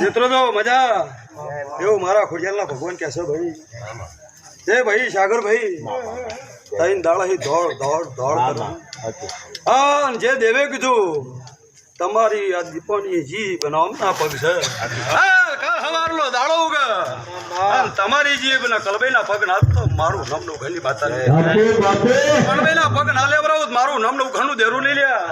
મિત્રો તો મજા એવું મારા ખોડિયાલના ભગવાન કહે છે ભાઈ એ ભાઈ સાગર ભાઈ તૈન દાડા દોડ દોડ દોડ હા જે દેવે કીધું તમારી આ દીપોની જી બનાવના પગ છે કાલ હવારનો દાડો ઉગે તમારી જીભના કલબેના પગ ના તો મારું નામનું ઘરની વાત કલબેના પગ ના લેવરાવું મારું નામનું ઘરનું દેરું નહીં લ્યા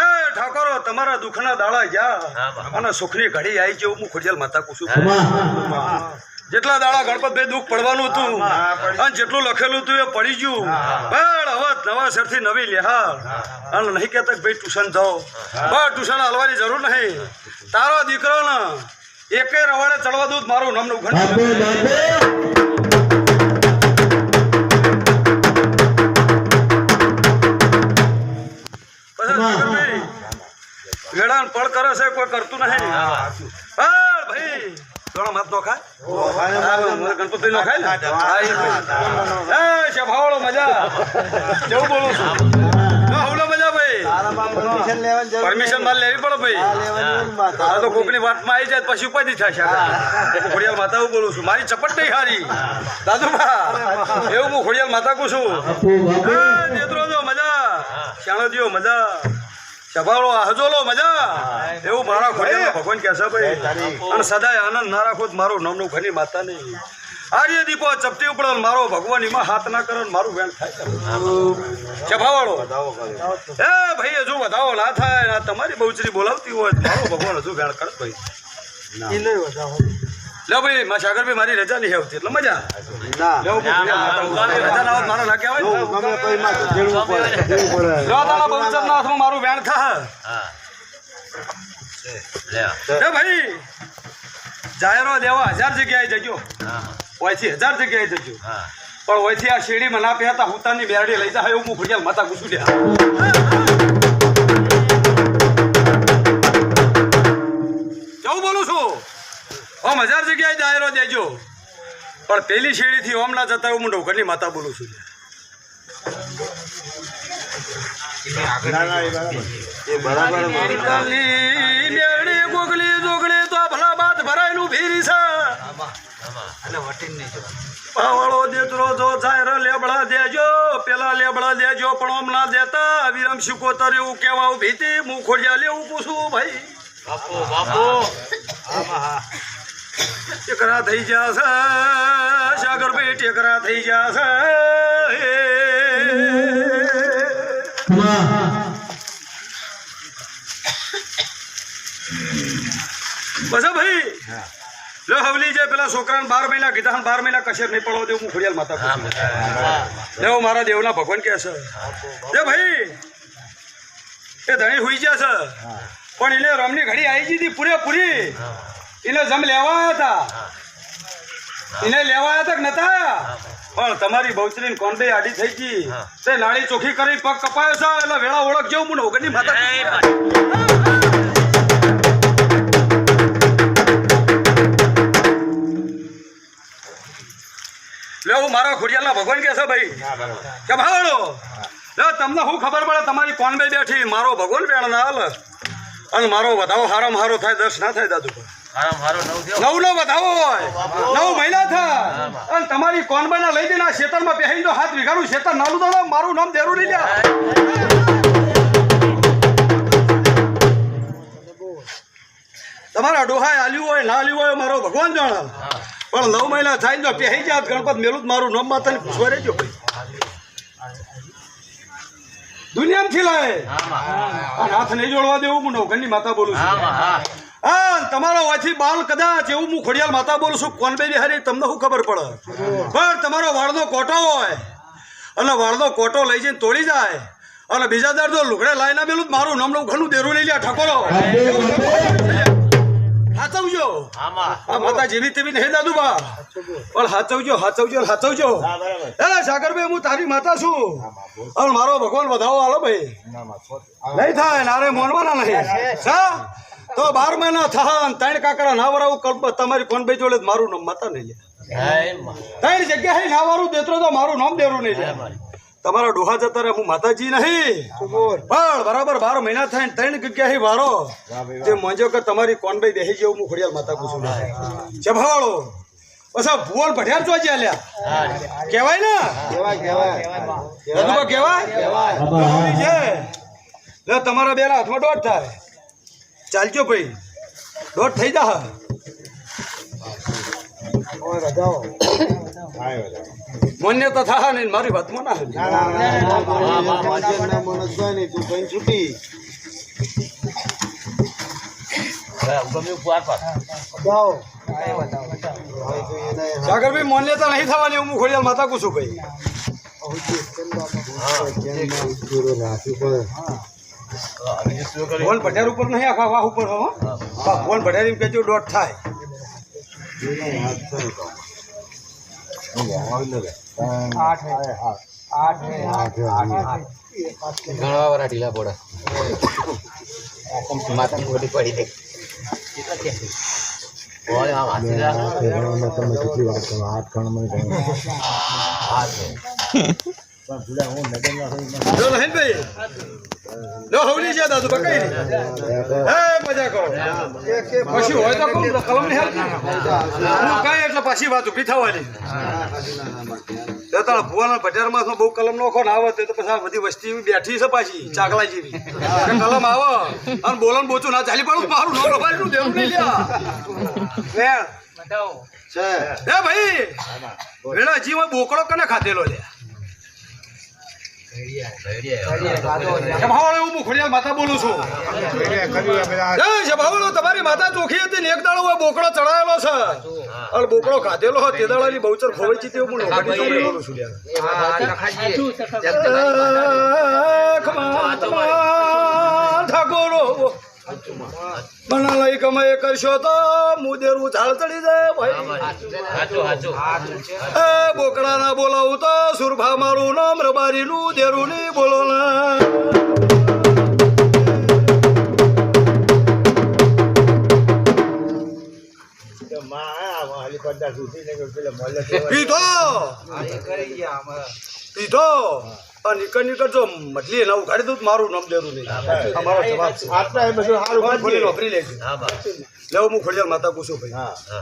એ ઠાકોરો તમારા દુઃખના દાડા ગયા અને સુખની ઘડી આવી જેવું હું ખોડિયાલ માતા કુશું જેટલા દાડા ગણપતભાઈ દુઃખ પડવાનું હતું અને જેટલું લખેલું હતું એ પડી ગયું પણ હવે નવા સરથી નવી લેહાર અને નહીં કહેતા ભાઈ ટ્યુશન જાઓ બસ ટ્યુશન હાલવાની જરૂર નહીં તારો દીકરો ને એકે રવાડે ચડવા દઉં મારું નામનું ઘર વેળા પળ કરે છે કોઈ કરતું નહીં ભાઈ થોડા મત નો ખાય ગણપતિ નો ખાય ને શભાવડો મજા કેવું બોલું છું હવડો મજા ભાઈ પરમિશન મારે લેવી પડે ભાઈ તો કોકની વાતમાં આવી જાય પછી ઉપાધિ થાય ખોડિયાલ માતા હું બોલું છું મારી ચપટ નહીં હારી દાદુભા એવું હું ખોડિયાલ માતા કહું છું નેત્રો જો મજા શાણો દિયો મજા સભાળો હજોલો મજા એવું મારા ખોડિયાલ ભગવાન કહે છે ભાઈ અને સદાય આનંદ ના રાખો મારું નામનું ઘરની માતા નહીં આર્ય દીપો ચપટી ઉપડો મારો ભગવાન એમાં હાથ ના કરો મારું વેણ થાય સભાવાળો એ ભાઈ હજુ વધાવો ના થાય તમારી બહુચરી બોલાવતી હોય મારો ભગવાન હજુ વેણ કરે ભાઈ લે ભાઈ મા સાગર ભાઈ મારી રજા નહીં આવતી એટલે મજા રજા ના હોત મારો ના કહેવાય મારું વેણ થાય ભાઈ જાહેરો દેવા 1000 જગ્યાએ જજો ઓયથી 1000 જગ્યાએ જજો પણ ઓયથી આ શેરીમાં ના પહેતા હુતાની બેરડી લઈ જાય એવું હું ખોડિયાલ માતા ઘૂસું લે કેવું બોલું છું ઓમ 1000 જગ્યાએ જાહેરો દેજો પણ પેલી શેરીથી ઓમ ના જતા હું ઘરની માતા બોલું છું પાવાળો દેતરો જો જાયરો લેબડા દેજો પેલા લેબડા દેજો પણ ઓમ ના દેતા વિરમ શિકોતર એવું કેવા ભીતી હું ખોડિયા લેવું પૂછું ભાઈ બાપો બાપો ટેકરા થઈ જશે સાગરભાઈ ટેકરા થઈ જશે બસ ભાઈ લો હવલી જે પેલા છોકરાને 12 મહિના કીધા 12 મહિના કશેર નહીં પડવા દેવું હું ખોડિયાલ માતા લેવો મારા દેવના ભગવાન કહે છે એ ભાઈ એ ધણી હુઈ ગયા છે પણ એને રમની ઘડી આવી ગઈ હતી પૂરેપૂરી એને જમ લેવા હતા એને લેવા હતા કે નતા પણ તમારી બહુચરીને કોંડે આડી થઈ ગઈ તે નાળી ચોખ્ખી કરી પગ કપાયો છે એટલે વેળા ઓળખ જેવું હું નવગરની માતા લેવું મારા ખોડિયાલના ભગવાન કહે છે ભાઈ કે ભાવડો લે તમને શું ખબર પડે તમારી કોણ બે બેઠી મારો ભગવાન વેણ ના હાલ અને મારો વધાવો હારામ હારો થાય 10 ના થાય દાદુ નવ નો વધાવો હોય 9 મહિના થાય અને તમારી કોનબાના લઈ દઈને ખેતરમાં પહેરી દો 7 વીઘાનું ખેતર નાલું દો મારું નામ દેરું નહીં લ્યા તમારા ડોહાએ આલ્યું હોય ના આલ્યું હોય મારો ભગવાન જાણે પણ 9 મહિના થાય જો પહેરી જાય ગણપત મેલું મારું નામ માતાને પૂછવા રહેજો ભાઈ દુનિયામાંથી લાય અને હાથ નહીં જોડવા દેવું હું નવઘરની માતા બોલું છું હા તમારો વાથી બાલ કદાચ એવું હું ખોડિયાલ માતા બોલું છું કોણ બે હારી તમને શું ખબર પડે પણ તમારો વાળનો કોટો હોય અને વાળનો કોટો લઈ જઈને તોડી જાય અને બીજા દર તો લુગડે લાઈના મેલું મારું નામનું ઘરનું દેરું લઈ લે ઠકોરો હાચવજો આ માતા જેવી તેવી નહીં દાદુબા પણ હાચવજો એ સાગરભાઈ હું તારી માતા છું અને મારો ભગવાન વધાવો હાલો ભાઈ નહીં થાય નારે મોનવાના નહીં તો 12 મહિના થા 3 કાકડા ના વરાવું કલ્પ તમારી કોણ ભાઈ જોડે મારું નામ માતા નહીં લે 3 જગ્યાએ ના વારું દેતરો તો મારું નામ દેરું નહીં લે તમારા ડોહા જતા રહે હું માતાજી નહીં પણ બરાબર 12 મહિના થાય ને 3 જગ્યાએ વારો તે મોંજો કે તમારી કોનભાઈ બેહી જેવું હું ખોડિયાલ માતા પૂછું ચભાળો પછી ભુવન ભઠિયાર ચો જ્યા કહેવાય ને કહેવાય લે તમારા બેના હાથમાં દોઢ થાય ચાલજો ભાઈ દોઢ થઈ જા મને તો થા ને મારી વાતમાં ના છૂટી સાગરભાઈ માન્યતા નહીં થવાની હું ખોડિયાલ માતા પૂછું ભાઈ ભુવન ભઠિયાર ઉપર નહીં આખા વાહ ઉપર હો ભુવન ભઠિયાર એમ કેજો દોઢ થાય ઘણા વાર ઢીલા પડે માતા મોટી પડી દે પાછી વાત ઉભી થવાની ભુવન ભટિયારમાં બહુ કલમ નો ખોન આવે તો પછી બધી વસ્તી બેઠી છે પાછી ચાકલા જેવી કલમ આવે અને બોલન બોચું ના ચાલી પડું મારું નો રબારી દેવું નહીં લ્યા ભાઈ વેળા જીવ બોકડો કને ખાધેલો લે ખોડિયાલ માતા બોલું છું તમારી માતા ચોખી હતી ને એક દાડો બોકડો ચડાયેલો છે અને બોકડો ખાધેલો હોય તે દાડાની બહુચર ખોવાઈ છે તેવું બોલું છું ઠાકોરો મના લઈ કમાય કરશો તો મુદેરું ઝાડ ચડી જાય ભાઈ બોકડા ના બોલાવું તો સુરભા મારું નામ રબારી નું દેરું ની બોલો પીધો નીકળ નીકળ જો મટલી એના ઉઘાડી દઉં મારું નામ દેરું નહીં અમારો જવાબ વાપરી લેજો લેવો હું ખોડિયાલ માતા પૂછું ભાઈ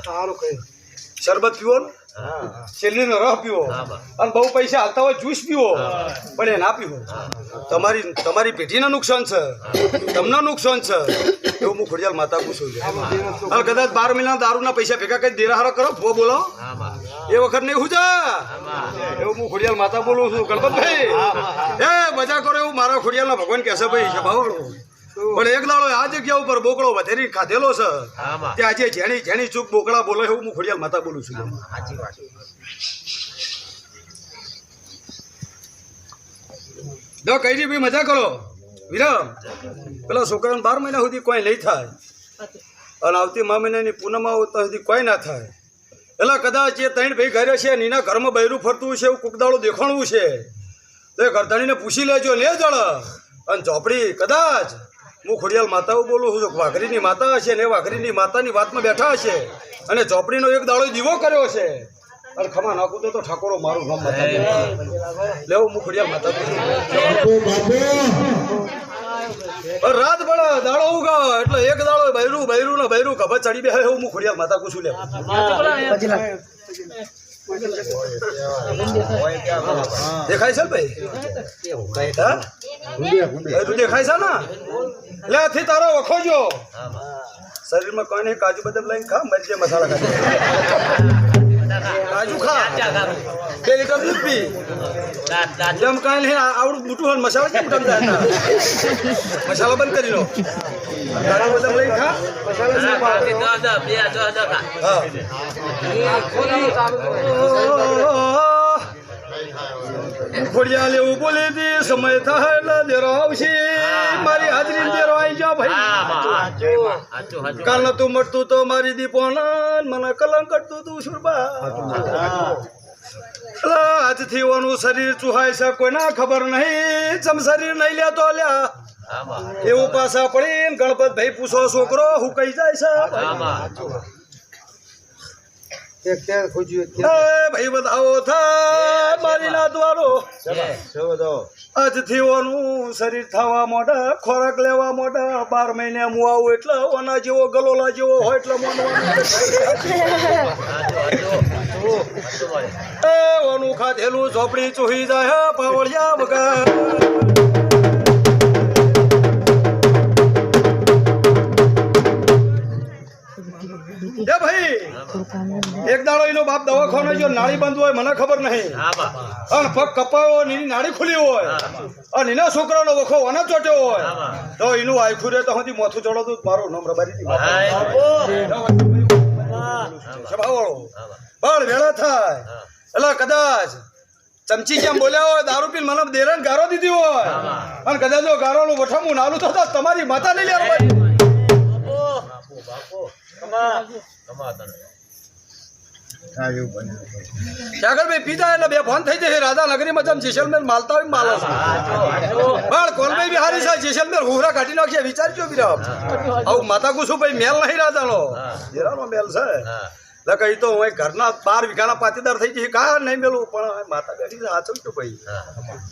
સારું કહ્યું શરબત પીવો ને શેરડીનો રસ પીવો અને બહુ પૈસા હાલતા હોય જ્યુસ પીવો પણ એ ના પીવો તમારી પેઢીને નુકસાન છે તમને નુકસાન છે એવું હું ખોડિયાલ માતા પૂછું છું અને કદાચ 12 મહિના દારૂના પૈસા ભેગા કરી દેરાહારો કરો ભો બોલો એ વખત નહીં હું એવું હું ખોડિયાલ માતા બોલું છું ગણપતભાઈ એ મજા કરો એવું મારા ખોડિયાલના ભગવાન કહેશે ભાઈ પણ એક દાડો આ જગ્યા ઉપર બોકડો વધેરી ખાધેલો છે તે આજે જેણી જેણી ચૂક બોકડા બોલે એવું હું ખોડિયાલ માતા બોલું છું જો કઈ ભાઈ મજા કરો વિરમ પેલા છોકરાને 12 મહિના સુધી કોઈ નહીં થાય અને આવતી મહિનાની પૂનમમાં આવતા સુધી કોઈ ના થાય એટલે કદાચ એ 3 ભાઈ ઘરે છે ને એના ઘરમાં બૈરું ફરતું છે એવું કુકદાળો દેખાણવું છે તો એ ઘરધાણીને પૂછી લેજો લે જળ અને ચોપડી કદાચ હું ખોડિયાલ માતાઓ બોલું છું વાઘરીની માતા હશે ને વાઘરીની માતાની વાતમાં બેઠા હશે અને ચોપડીનો એક દાડો દીવો કર્યો છે અને ખમા નાખું તો ઠાકોરો મારું નામ લેવું હું ખોડિયાલ માતા રાત પડે દાડો ઉગા એટલે એક દાડો બૈરું બૈરું ને બૈરું ખબર ચડી બે એવું હું ખોડિયાલ માતા પૂછું લેવું દેખાય છે ભાઈ તું દેખાય છે ને લે થી તારો વખો જો શરીરમાં કોઈ નહીં કાજુ બદામ લઈને ખા મરજે મસાલા ખાતે કાજુ ખા 2 લીટર દૂધ પી જેમ કાંઈ નહીં આવડું મોટું હોય મસાલા કેમ ટમતા મસાલા બંધ કરી લો કાજુ બદામ લઈને ખા ખોડિયાલ એવું બોલી દી સમય થાય એટલે દેરો આવશે મારી હાજરી દેરો આવી જા ભાઈ કાલ તું મળતું તો મારી દીપોના મને કલંક કરતું તું સુરબા આજથી ઓનું શરીર ચુહાય છે કોઈના ખબર નહીં ચમ શરીર નહીં લેતો લ્યા એવું પાછા પડીને ગણપત ભાઈ પૂછો છોકરો હું કઈ જાય છે ભાઈ બતાવો થાય મારી નાત વાળો આજથી ઓનું શરીર થવા મોટા ખોરાક લેવા મોટા 12 મહિને હું આવું એટલે ઓના જેવો ગલોલા જેવો હોય એટલે ઓનું ખાધેલું ઝોપડી ચૂહી જાય પાવળિયા વગર ભાઈ એક દાડો એનો બાપ દવાખાને જો નાળી બંધ હોય મને ખબર નહીં અને પગ કપાયો એની નાળી ખુલી હોય અને એના છોકરાનો વખો વને ચોટ્યો હોય તો એનું આખું રે તો સુધી મોથું ચડતું મારું નામ રબારી પણ વેળા થાય એટલે કદાચ ચમચી જેમ બોલ્યા હોય દારૂ પીને મને દેરાને ગારો દીધી હોય અને કદાચ જો ગારોનું વઠામું નાલું થતા તમારી માતા લઈ લેવા ભાઈ પીતા એટલે બે ફોન થઈ જશે રાધા નગરીમાં જેમ જેસલમેર માલતા હોય માલો પણ કોલભાઈ બી હારી છે જેસલમેર હુહરા કાઢી નાખીએ વિચારજો બીરા આવું માતા કુશું ભાઈ મેલ નહીં રાધાનો જેરાનો મેલ છે એટલે કઈ તો હું ઘરના 12 વીઘાના પાટીદાર થઈ જશે કા નહીં મેલું પણ માતા બેઠી છે સાચવજો ભાઈ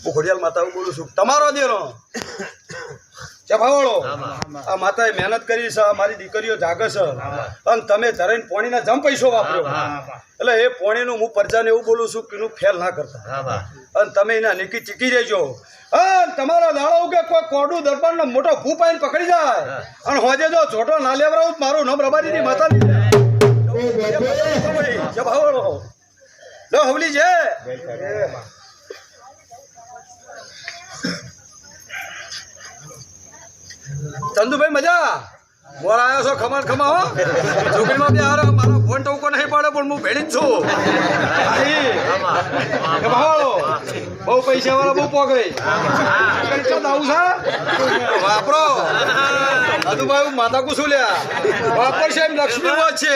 હું ખોડિયાલ માતા બોલું છું તમારો દેરો ચભાવાળો આ માતાએ મહેનત કરી છે મારી દીકરીઓ જાગે છે અને તમે ધરાઈને પોણીના જમ પૈસો વાપર્યો એટલે એ પોણીનું હું પ્રજાને એવું બોલું છું કે એનું ફેલ ના કરતા અને તમે એના નીકી ચીકી રહેજો અને તમારા દાડો કે કોઈ કોડું દરબારનો મોટો ભૂપ આવીને પકડી જાય અને હોજે જો છોટો ના લેવરાવું મારું નામ રબારીની માતા ચભાવાળો લો હવલી છે ચંદુભાઈ મજા મોર આવ્યો છો ખમા ખમા હો છોકરીમાં બે હારો મારો ફોન ટોકો નહીં પડે પણ હું ભેળી જ છું બહુ પૈસા વાળા બહુ પોગઈ આવું છે વાપરો મધુભાઈ માતા કુશું લ્યા વાપરશે એમ લક્ષ્મી વચ છે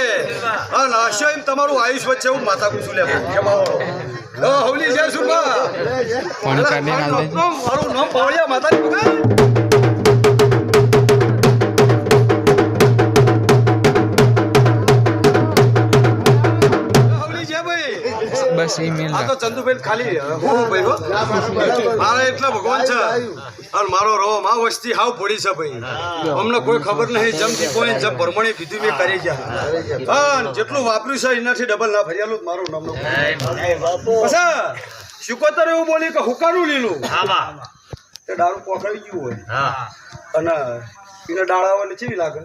અને હશે એમ તમારું આયુષ વચ્ચે એવું માતા કુશું લ્યા હવલી છે શું મારું નામ પાવડિયા માતાની વગર બસ ઈમેલ આ તો ચંદુભાઈ ખાલી હું ભાઈ મારા એટલા ભગવાન છે અને મારો રો માં વસ્તી હાવ પડી છે ભાઈ અમને કોઈ ખબર નહીં જમતી કોઈ જબ ભરમણી કીધું મેં કરી ગયા અને જેટલું વાપર્યું છે એનાથી ડબલ ના ફરિયાલું મારું નામનું પછી શુકોતર એવું બોલી કે હુકાનું લીલું તે દારૂ પોખડી ગયું હોય અને એને ડાળાવાને ચેવી લાગે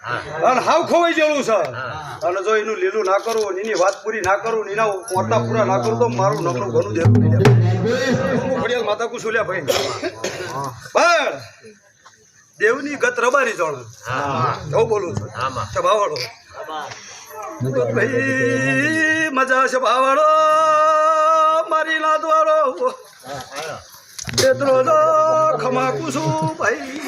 અને હાવ ખોવાઈ જેવું છે અને જો એનું લીલું ના કરવું એની વાત પૂરી ના કરું એના મોટા પૂરા ના કરું તો મારું નમનું ઘણું દેવું ખોડિયાલ માતા કુશુલ્યા ભાઈ પણ દેવની ગત રબારી જોણ એવું બોલું છું ભાવાળો ભાઈ મજા છે ભાવાળો મારી લાદ વાળો એટલો ખમા કુશું ભાઈ